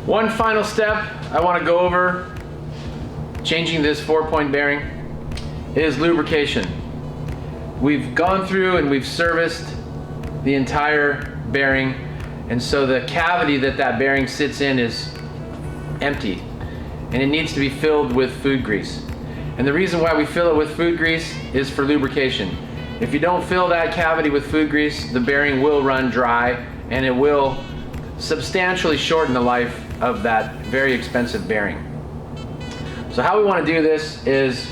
One final step I want to go over changing this 4-point bearing is lubrication. We've gone through and we've serviced the entire bearing, and so the cavity that bearing sits in is empty and it needs to be filled with food grease. And the reason why we fill it with food grease is for lubrication. If you don't fill that cavity with food grease, the bearing will run dry and it will substantially shorten the life of that very expensive bearing. So how we want to do this is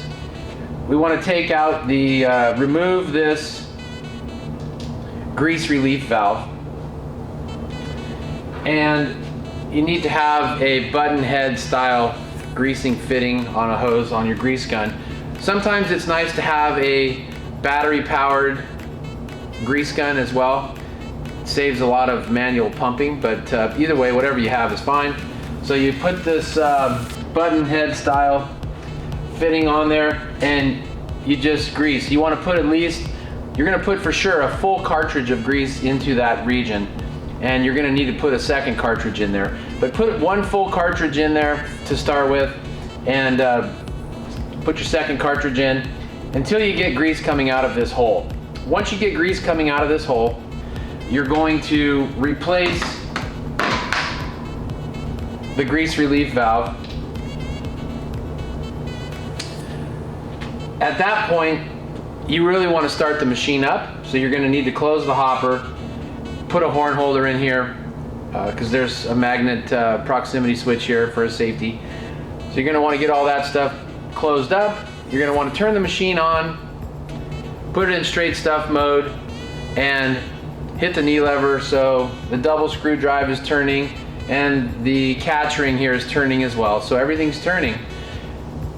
we want to take out the, remove this grease relief valve, and you need to have a button head style greasing fitting on a hose on your grease gun. Sometimes it's nice to have a battery powered grease gun as well. It saves a lot of manual pumping, but either way, whatever you have is fine. So you put this button head style fitting on there and you just grease. You want to put at least, you're going to put for sure a full cartridge of grease into that region, and you're going to need to put a second cartridge in there. But put one full cartridge in there to start with, and put your second cartridge in until you get grease coming out of this hole. Once you get grease coming out of this hole, you're going to replace the grease relief valve. At that point, you really want to start the machine up, so you're going to need to close the hopper, put a horn holder in here, because there's a magnet proximity switch here for safety. So you're going to want to get all that stuff closed up. You're going to want to turn the machine on, put it in straight stuff mode, and hit the knee lever so the double screw drive is turning and the catch ring here is turning as well. So everything's turning.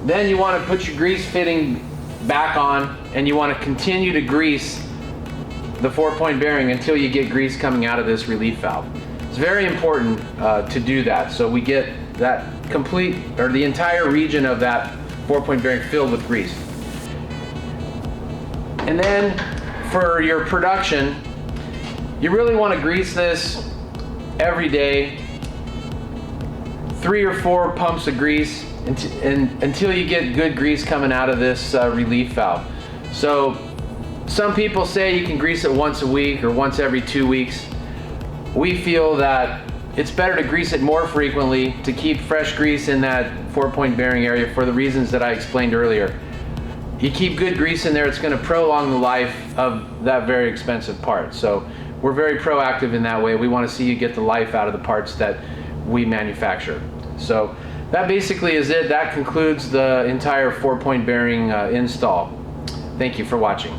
Then you want to put your grease fitting back on, and you want to continue to grease the 4-point bearing until you get grease coming out of this relief valve. It's very important to do that, so we get that complete, or the entire region of that 4-point bearing filled with grease. And then for your production, you really want to grease this every day, 3 or 4 pumps of grease until you get good grease coming out of this relief valve. So some people say you can grease it once a week or once every 2 weeks. We feel that it's better to grease it more frequently to keep fresh grease in that 4-point bearing area for the reasons that I explained earlier. You keep good grease in there, it's going to prolong the life of that very expensive part. So we're very proactive in that way. We want to see you get the life out of the parts that we manufacture. So that basically is it. That concludes the entire 4-point bearing install. Thank you for watching.